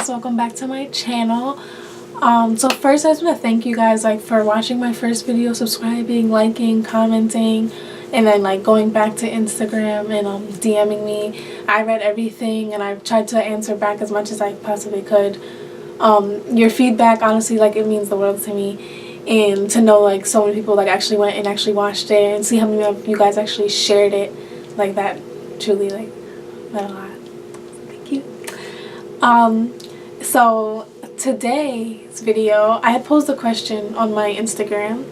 guys, welcome back to my channel. So first I just want to thank you guys for watching my first video, subscribing, liking, commenting, and then going going to Instagram and DMing me. I read everything and I tried to answer back as much as I possibly could. Your feedback, honestly, it means the world to me, and to know so many people actually went and actually watched it, and see how many of you guys actually shared it. That truly meant a lot. Thank you. So today's video, I had posed a question on my Instagram,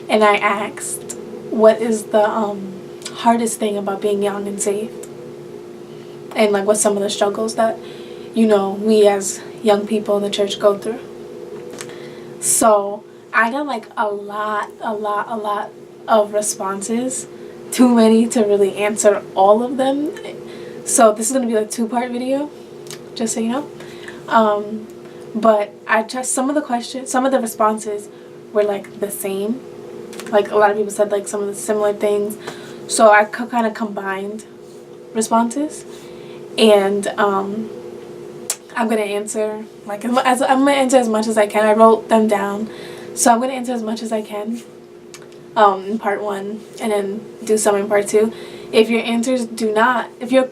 and I asked, what is the hardest thing about being young and saved? And what's some of the struggles that, we as young people in the church go through? So I got a lot of responses. Too many to really answer all of them. So this is going to be a two-part video, just so you know. But I just, some of the responses were the same. A lot of people said some of the similar things. So I kind of combined responses, and I'm gonna answer I'm gonna answer as much as I can. I wrote them down, so I'm gonna answer as much as I can in part one, and then do some in part two. If your if your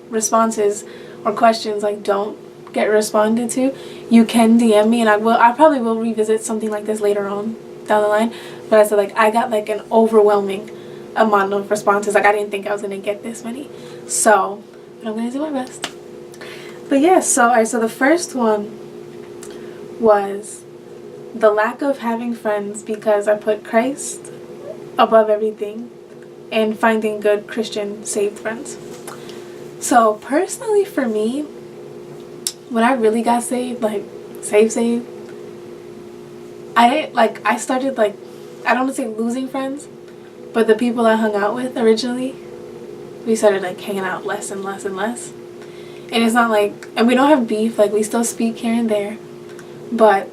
responses or questions don't get responded to, you can DM me, and I probably will revisit something like this later on down the line. But I said I got an overwhelming amount of responses. I didn't think I was gonna get this many, so but I'm gonna do my best. But yeah, so the first one was the lack of having friends because I put Christ above everything, and finding good Christian saved friends. So personally for me, when I really got saved, saved, I didn't I started I don't want to say losing friends, but the people I hung out with originally, we started hanging out less and less and less. And it's not and we don't have beef, we still speak here and there, but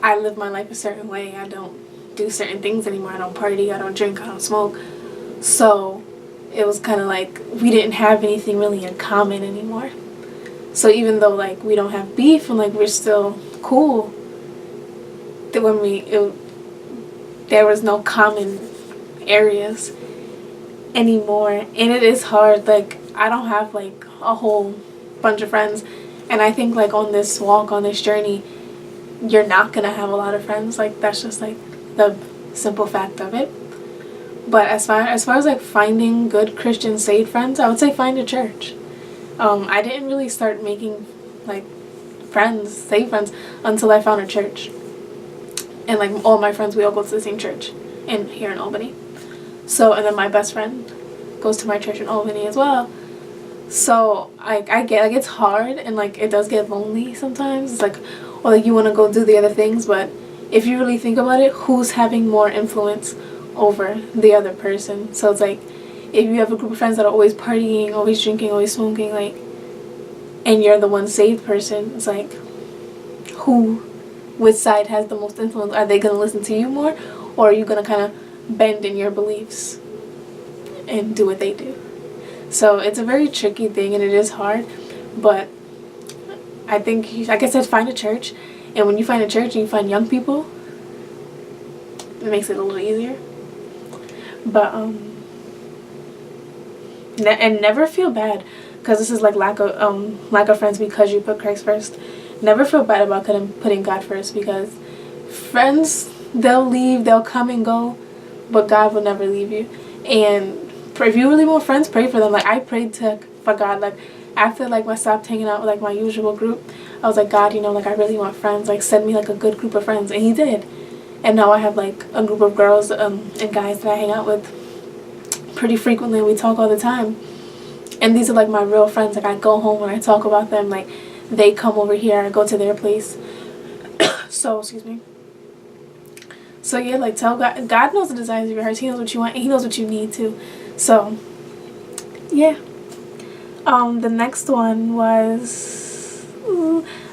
I live my life a certain way. I don't do certain things anymore. I don't party, I don't drink, I don't smoke. So it was kind of we didn't have anything really in common anymore. So even though we don't have beef and we're still cool, that when there was no common areas anymore. And it is hard. I don't have a whole bunch of friends, and I think on this walk, on this journey, you're not gonna have a lot of friends. That's just the simple fact of it. But as far as finding good Christian saved friends, I would say find a church. I didn't really start making saved friends until I found a church. And all my friends, we all go to the same church here in Albany. So, and then my best friend goes to my church in Albany as well. So I get it's hard, and it does get lonely sometimes. It's or you want to go do the other things, but if you really think about it, who's having more influence over the other person? So it's if you have a group of friends that are always partying, always drinking, always smoking, and you're the one saved person, it's which side has the most influence? Are they going to listen to you more, or are you going to kind of bend in your beliefs and do what they do? So it's a very tricky thing, and it is hard, but I think, like I said, find a church. And when you find a church and you find young people, it makes it a little easier. But and never feel bad, because this is lack of friends because you put Christ first. Never feel bad about putting God first, because friends, they'll leave, they'll come and go, but God will never leave you. And if you really want friends, pray for them. I prayed for God. After I stopped hanging out with my usual group, I was God, I really want friends. Send me a good group of friends, and He did. And now I have a group of girls and guys that I hang out with pretty frequently. We talk all the time, and these are my real friends. I go home and I talk about them. They come over here, I go to their place. So excuse me. So yeah, tell God. God knows the desires of your heart. He knows what you want, and He knows what you need too. So yeah. The next one was,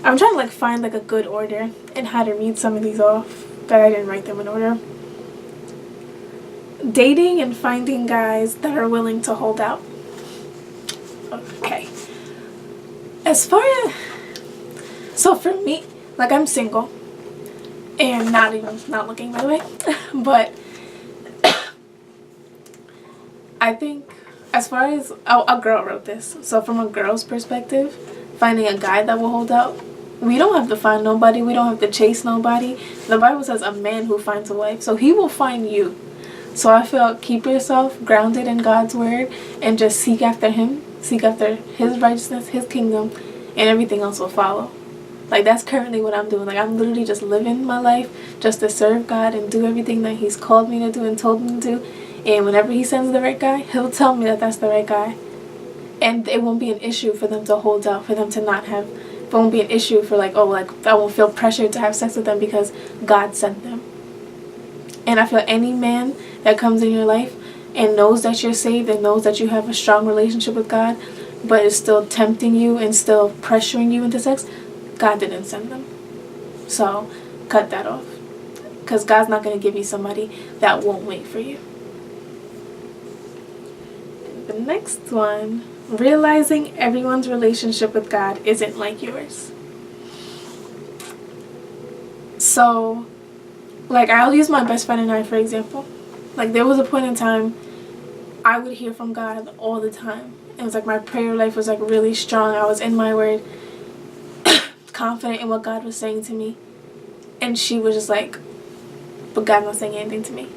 I'm trying to find a good order and how to read some of these off, but I didn't write them in order. Dating and finding guys that are willing to hold out. Okay. As far as So for me, like, I'm single and not looking, by the way, but I think as far as a girl wrote this, so from a girl's perspective, finding a guy that will hold out, we don't have to find nobody, we don't have to chase nobody. The Bible says a man who finds a wife, so he will find you. So I feel, keep yourself grounded in God's word and just seek after him, seek after his righteousness, his kingdom, and everything else will follow. Like, that's currently what I'm doing. Like, I'm literally just living my life just to serve God and do everything that he's called me to do and told me to do. And whenever he sends the right guy, he'll tell me that that's the right guy. And it won't be an issue for them to hold out, for them to not have, it won't be an issue for like, oh, like, I won't feel pressured to have sex with them because God sent them. And I feel any man that comes in your life and knows that you're saved and knows that you have a strong relationship with God, but is still tempting you and still pressuring you into sex, God didn't send them. So cut that off, because God's not going to give you somebody that won't wait for you. The next one, realizing everyone's relationship with God isn't like yours. So, like, I'll use my best friend and I for example. Like, there was a point in time I would hear from God all the time. It was like my prayer life was like really strong. I was in my word, confident in what God was saying to me. And she was just like, but God's not saying anything to me.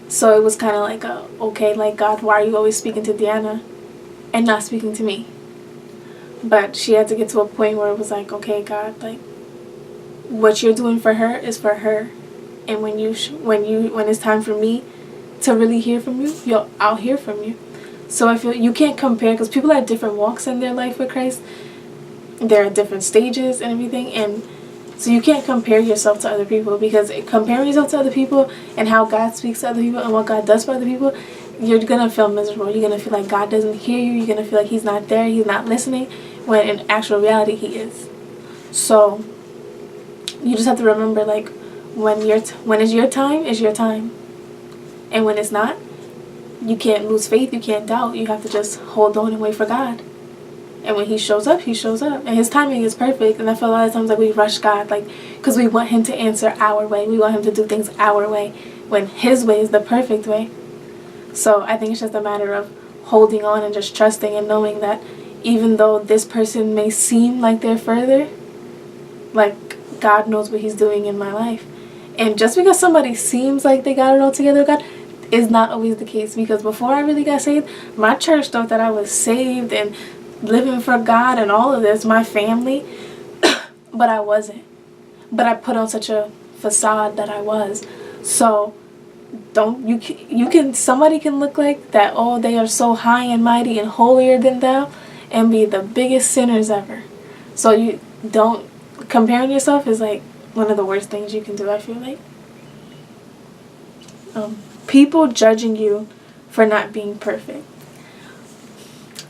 So it was kind of like, okay, like, God, why are you always speaking to Deanna and not speaking to me? But she had to get to a point where it was like, okay, God, like, what you're doing for her is for her. And when it's time for me to really hear from you, I'll hear from you. So I feel you can't compare, because people have different walks in their life with Christ. They're at different stages and everything, and so you can't compare yourself to other people, because comparing yourself to other people and how God speaks to other people and what God does for other people, you're gonna feel miserable. You're gonna feel like God doesn't hear you. You're gonna feel like he's not there, he's not listening, when in actual reality he is. So you just have to remember, like, when it's your time, it's your time. And when it's not, you can't lose faith, you can't doubt. You have to just hold on and wait for God. And when he shows up, he shows up. And his timing is perfect. And I feel a lot of times like we rush God, like, because we want him to answer our way. We want him to do things our way, when his way is the perfect way. So I think it's just a matter of holding on and just trusting and knowing that even though this person may seem like they're further, like, God knows what he's doing in my life. And just because somebody seems like they got it all together, God, is not always the case. Because before I really got saved, my church thought that I was saved and living for God and all of this, my family, but I wasn't. But I put on such a facade that I was. So somebody can look like that, oh, they are so high and mighty and holier than thou, and be the biggest sinners ever. So you don't, comparing yourself is like one of the worst things you can do, I feel like. People judging you for not being perfect.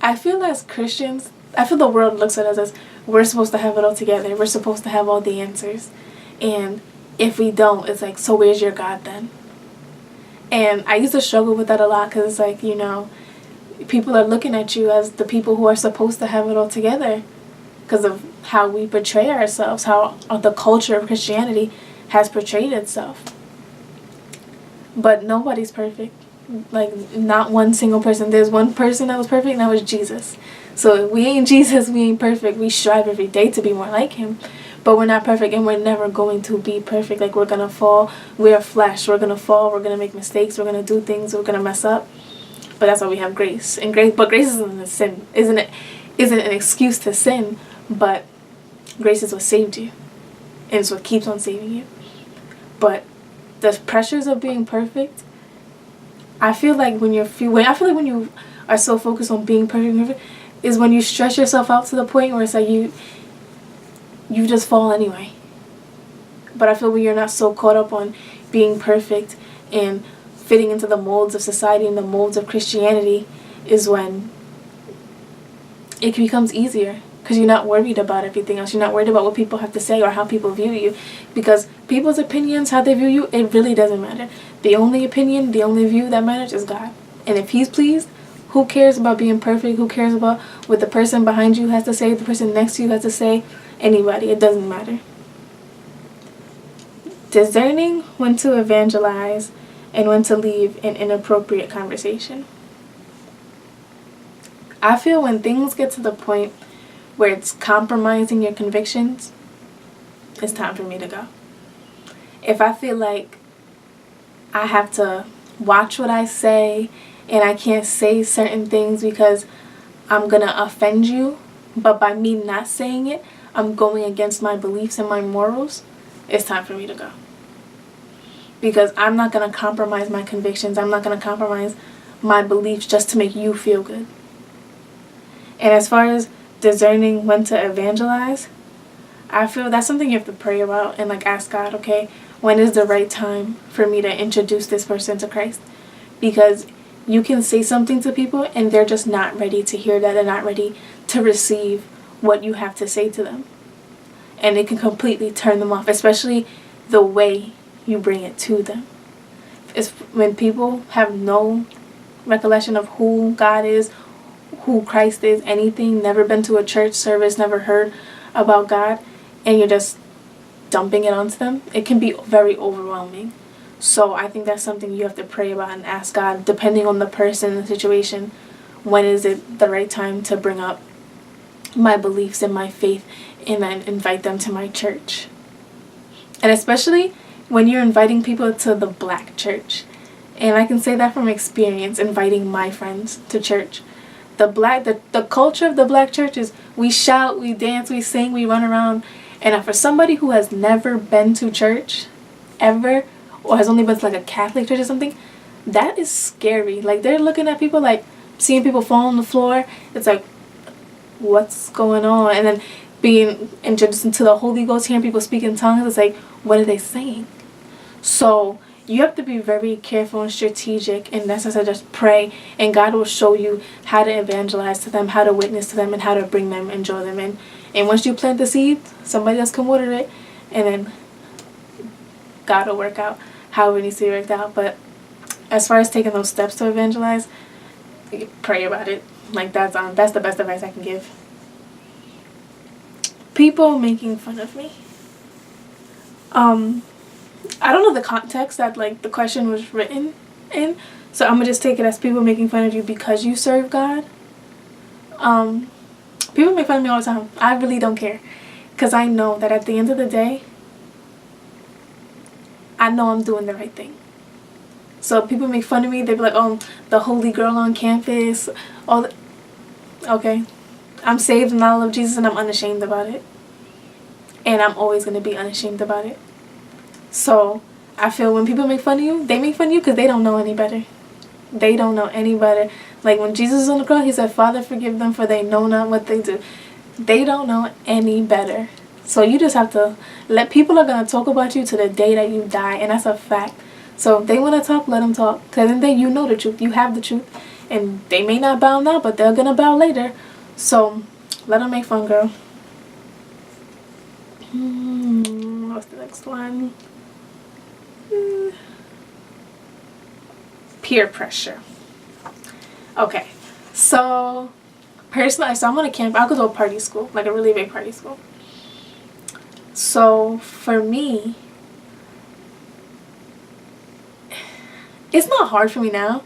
I feel as Christians, I feel the world looks at us as we're supposed to have it all together. We're supposed to have all the answers. And if we don't, it's like, so where's your God then? And I used to struggle with that a lot, because it's like, you know, people are looking at you as the people who are supposed to have it all together because of how we portray ourselves, how the culture of Christianity has portrayed itself. But nobody's perfect. Like, not one single person. There's one person that was perfect, and that was Jesus. So if we ain't Jesus, we ain't perfect. We strive every day to be more like him. But we're not perfect, and we're never going to be perfect. Like, we're going to fall. We're flesh. We're going to fall. We're going to make mistakes. We're going to do things. We're going to mess up. But that's why we have grace. And grace isn't a sin. Isn't an excuse to sin, but grace is what saved you. And it's what keeps on saving you. But the pressures of being perfect, I feel like when you are so focused on being perfect is when you stress yourself out to the point where it's like you just fall anyway. But I feel when you're not so caught up on being perfect and fitting into the molds of society and the molds of Christianity is when it becomes easier, because you're not worried about everything else. You're not worried about what people have to say or how people view you, because people's opinions, how they view you, it really doesn't matter. The only opinion, the only view that matters is God. And if he's pleased, who cares about being perfect? Who cares about what the person behind you has to say, the person next to you has to say, anybody. It doesn't matter. Discerning when to evangelize and when to leave an inappropriate conversation. I feel when things get to the point where it's compromising your convictions, it's time for me to go. If I feel like I have to watch what I say and I can't say certain things because I'm going to offend you, but by me not saying it, I'm going against my beliefs and my morals, it's time for me to go. Because I'm not going to compromise my convictions. I'm not going to compromise my beliefs just to make you feel good. And as far as discerning when to evangelize, I feel that's something you have to pray about and like ask God, okay, when is the right time for me to introduce this person to Christ? Because you can say something to people and they're just not ready to hear that. They're not ready to receive what you have to say to them. And it can completely turn them off, especially the way you bring it to them. It's when people have no recollection of who God is, who Christ is, anything, never been to a church service, never heard about God, and you're just dumping it onto them, it can be very overwhelming. So I think that's something you have to pray about and ask God, depending on the person and the situation, when is it the right time to bring up my beliefs and my faith and then invite them to my church. And especially when you're inviting people to the black church. And I can say that from experience, inviting my friends to church. The culture of the black church is we shout, we dance, we sing, we run around. And for somebody who has never been to church ever, or has only been to like a Catholic church or something, that is scary. Like they're looking at people, like seeing people fall on the floor. It's like, what's going on? And then being introduced into the Holy Ghost, hearing people speak in tongues, it's like, what are they saying? So you have to be very careful and strategic, and that's as I just pray, and God will show you how to evangelize to them, how to witness to them, and how to bring them and draw them in. And once you plant the seed, somebody else can water it, and then God will work out how it needs to be worked out. But as far as taking those steps to evangelize, pray about it. Like that's the best advice I can give. People making fun of me. I don't know the context that like the question was written in, so I'm gonna just take it as people making fun of you because you serve God. People make fun of me all the time. I really don't care, because I know that at the end of the day, I know I'm doing the right thing. So people make fun of me. They be like, oh, the holy girl on campus. Okay. I'm saved and I love Jesus and I'm unashamed about it. And I'm always going to be unashamed about it. So I feel when people make fun of you, they make fun of you because they don't know any better. They don't know any better. Like when Jesus was on the cross, he said, Father, forgive them for they know not what they do. They don't know any better. So you just have to let people are going to talk about you to the day that you die. And that's a fact. So if they want to talk, let them talk. Because then you know the truth. You have the truth. And they may not bow now, but they're going to bow later. So let them make fun, girl. What's the next one? Peer pressure. Okay. So personally, I'm on a camp. I'll go to a party school, like a really big party school. So for me, it's not hard for me now,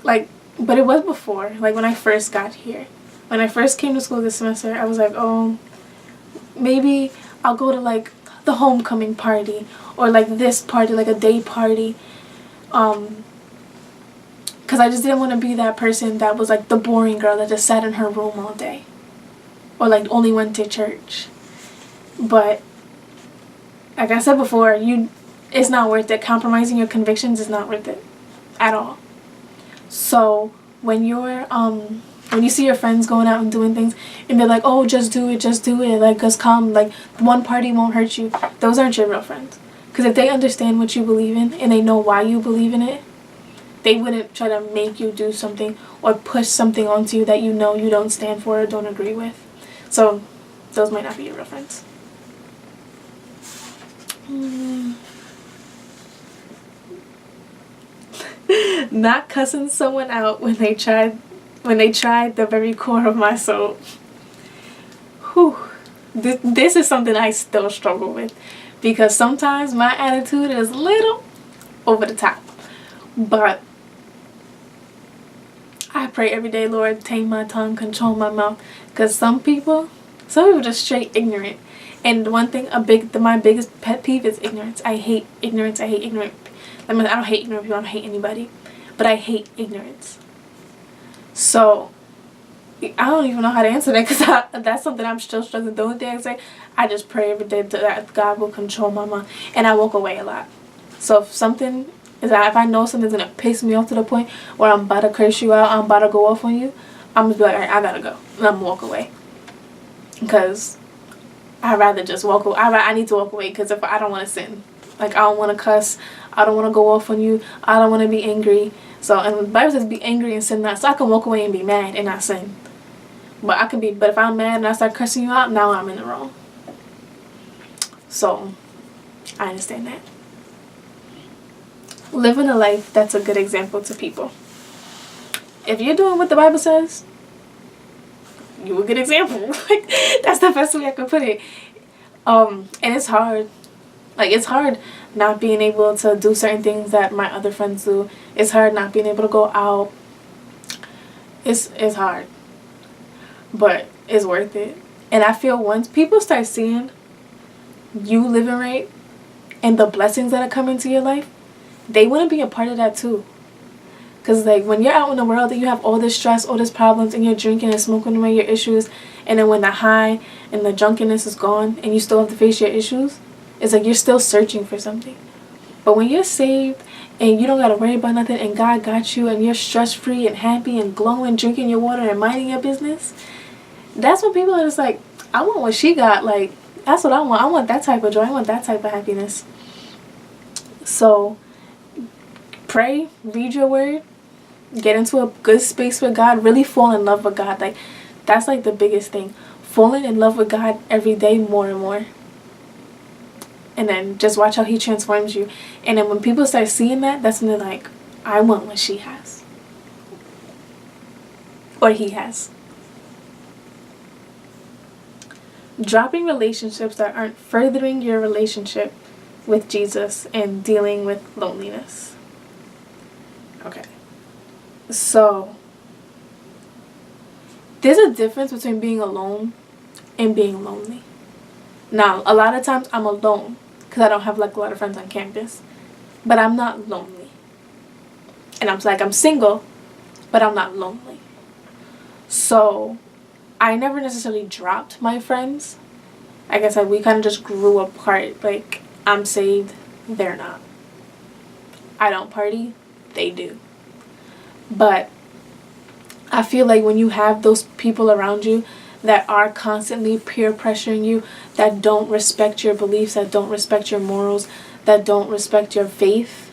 like, but it was before. Like when I first got here, when I first came to school this semester, I was like, oh, maybe I'll go to like the homecoming party or like this party, like a day party, because I just didn't want to be that person that was like the boring girl that just sat in her room all day or like only went to church. But like I said before, it's not worth it. Compromising your convictions is not worth it at all. So when you see your friends going out and doing things and they're like, oh, just do it, like, just come, like, one party won't hurt you, those aren't your real friends. Because if they understand what you believe in and they know why you believe in it, they wouldn't try to make you do something or push something onto you that you know you don't stand for or don't agree with. So those might not be your real friends. Not cussing someone out when they tried the very core of my soul. Whew. this is something I still struggle with, because sometimes my attitude is a little over the top. But I pray every day, Lord, tame my tongue, control my mouth, because some people just straight ignorant. And one thing, my biggest pet peeve is ignorance. I hate ignorance. I hate ignorant. I mean, I don't hate ignorant people. I don't hate anybody, but I hate ignorance. So I don't even know how to answer that, because that's something I'm still struggling. The only thing I say, I just pray every day that God will control my mind, and I walk away a lot. So if I know something's gonna piss me off to the point where I'm about to curse you out, I'm about to go off on you, I'm gonna be like, all right, I gotta go, and I'm gonna walk away, because I'd rather just walk away. I need to walk away, because if I don't want to sin, like I don't want to cuss, I don't want to go off on you, I don't want to be angry. So, and the Bible says be angry and sin not. So I can walk away and be mad and not sin. But if I'm mad and I start cursing you out, now I'm in the wrong. So I understand that. Living a life that's a good example to people. If you're doing what the Bible says, you're a good example. Like, that's the best way I could put it. And it's hard. Like, it's hard not being able to do certain things that my other friends do. It's hard not being able to go out. It's hard. But it's worth it. And I feel once people start seeing you living right and the blessings that are coming to your life, they want to be a part of that too. Because, like, when you're out in the world and you have all this stress, all these problems, and you're drinking and smoking away your issues, and then when the high and the drunkenness is gone and you still have to face your issues, it's like you're still searching for something. But when you're saved and you don't got to worry about nothing, and God got you, and you're stress-free and happy and glowing, drinking your water and minding your business, that's when people are just like, I want what she got. Like, that's what I want. I want that type of joy. I want that type of happiness. So pray, read your word, get into a good space with God, really fall in love with God. Like, that's like the biggest thing. Falling in love with God every day more and more. And then just watch how he transforms you. And then when people start seeing that, that's when they're like, I want what she has. Or he has. Dropping relationships that aren't furthering your relationship with Jesus and dealing with loneliness. Okay. So, there's a difference between being alone and being lonely. Now, a lot of times I'm alone because I don't have like a lot of friends on campus. But I'm not lonely. And I'm single, but I'm not lonely. So, I never necessarily dropped my friends. Like I said, we kind of just grew apart. Like, I'm saved, they're not. I don't party, they do. But I feel like when you have those people around you that are constantly peer pressuring you, that don't respect your beliefs, that don't respect your morals, that don't respect your faith,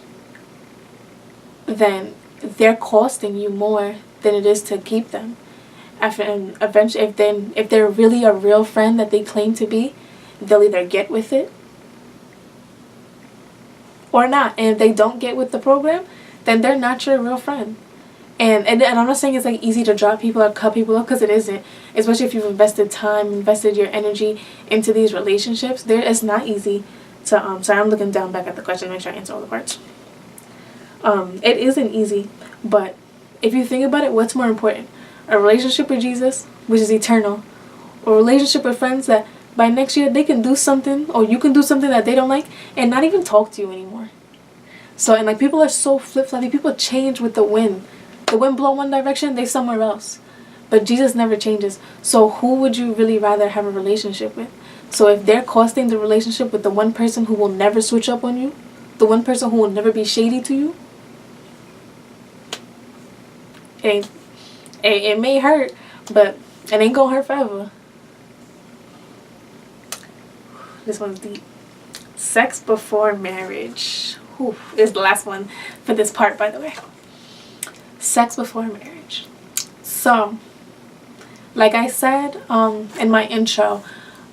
then they're costing you more than it is to keep them. And eventually, if they're really a real friend that they claim to be, they'll either get with it or not. And if they don't get with the program, then they're not your real friend. And I'm not saying it's like easy to drop people or cut people off, because it isn't. Especially if you've invested time, invested your energy into these relationships. It's not easy to sorry, I'm looking down back at the question to make sure I answer all the parts. It isn't easy, but if you think about it, what's more important? A relationship with Jesus, which is eternal, or a relationship with friends that by next year they can do something, or you can do something that they don't like and not even talk to you anymore. So, and like, people are so flip-floppy. People change with the wind. The wind blow one direction, they somewhere else. But Jesus never changes. So who would you really rather have a relationship with? So if they're costing the relationship with the one person who will never switch up on you, the one person who will never be shady to you, it may hurt, but it ain't gonna hurt forever. This one's deep. Sex before marriage. Whew, is the last one for this part, by the way. Sex before marriage. So, like I said in my intro,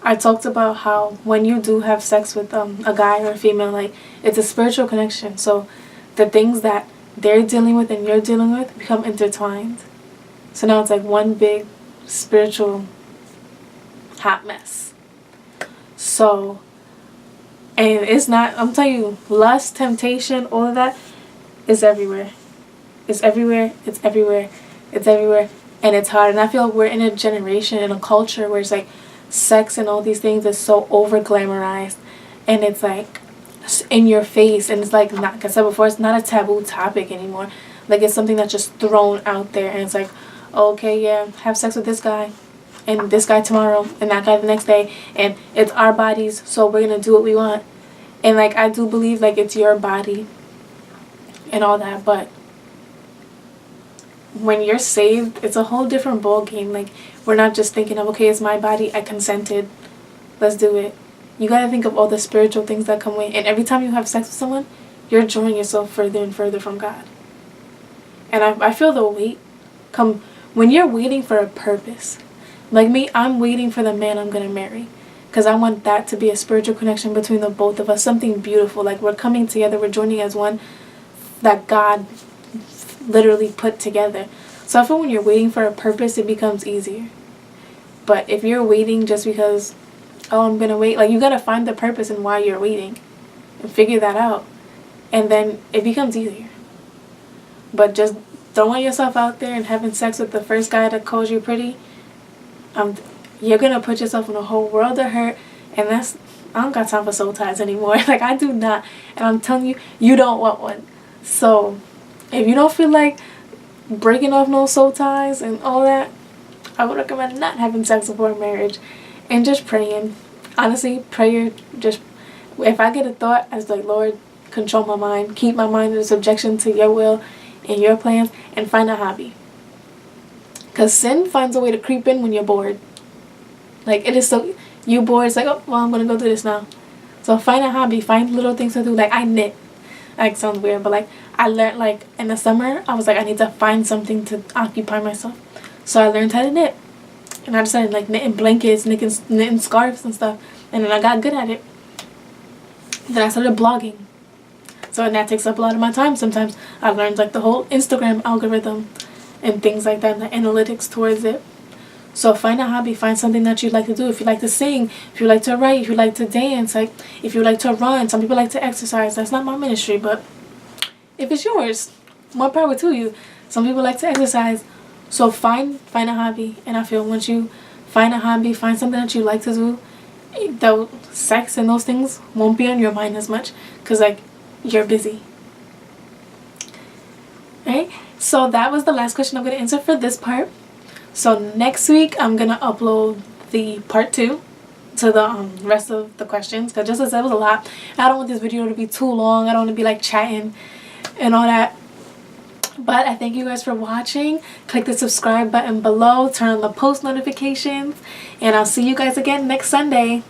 I talked about how when you do have sex with a guy or a female, like, it's a spiritual connection. So the things that they're dealing with and you're dealing with become intertwined. So now it's like one big spiritual hot mess. So, and it's not, I'm telling you, lust, temptation, all of that is everywhere. It's everywhere. It's everywhere. It's everywhere. And it's hard. And I feel we're in a generation, in a culture where it's like sex and all these things is so over glamorized. And it's like in your face. And it's like, not, like I said before, it's not a taboo topic anymore. Like it's something that's just thrown out there. And it's like, okay, yeah, have sex with this guy. And this guy tomorrow. And that guy the next day. And it's our bodies. So we're going to do what we want. And like I do believe like it's your body. And all that. But when you're saved, it's a whole different ball game. Like, we're not just thinking of, okay, it's my body, I consented, let's do it. You gotta think of all the spiritual things that come with. And every time you have sex with someone, you're drawing yourself further and further from God. And I feel the weight come when you're waiting for a purpose. Like me, I'm waiting for the man I'm gonna marry, because I want that to be a spiritual connection between the both of us, something beautiful. Like we're coming together, we're joining as one, that God literally put together. So I feel when you're waiting for a purpose, it becomes easier. But if you're waiting just because, oh, I'm gonna wait, like you gotta find the purpose and why you're waiting and figure that out, and then it becomes easier. But just throwing yourself out there and having sex with the first guy that calls you pretty, you're gonna put yourself in a whole world of hurt. And that's, I don't got time for soul ties anymore. Like I do not. And I'm telling you, you don't want one. So if you don't feel like breaking off no soul ties and all that, I would recommend not having sex before marriage and just praying. Honestly, prayer, just, if I get a thought, I was like, Lord, control my mind. Keep my mind in subjection to your will and your plans, and find a hobby. Because sin finds a way to creep in when you're bored. Like, it is so, you bored, it's like, oh, well, I'm going to go do this now. So find a hobby, find little things to do. Like, I knit. Like, sounds weird, but like I learned, like in the summer I was like, I need to find something to occupy myself. So I learned how to knit, and I decided like knitting blankets, knitting scarves and stuff, and then I got good at it. Then I started blogging, so that takes up a lot of my time. Sometimes I learned like the whole Instagram algorithm and things like that, and the analytics towards it. So find a hobby, find something that you like to do. If you like to sing, if you like to write, if you like to dance, like if you like to run. Some people like to exercise. That's not my ministry, but if it's yours, more power to you. Some people like to exercise. So find a hobby. And I feel once you find a hobby, find something that you like to do, the sex and those things won't be on your mind as much, because like you're busy. Right? So that was the last question I'm going to answer for this part. So next week I'm going to upload the part 2 to the rest of the questions, because just as it was a lot, I don't want this video to be too long. I don't want to be like chatting and all that. But I thank you guys for watching. Click the subscribe button below, turn on the post notifications, and I'll see you guys again next Sunday.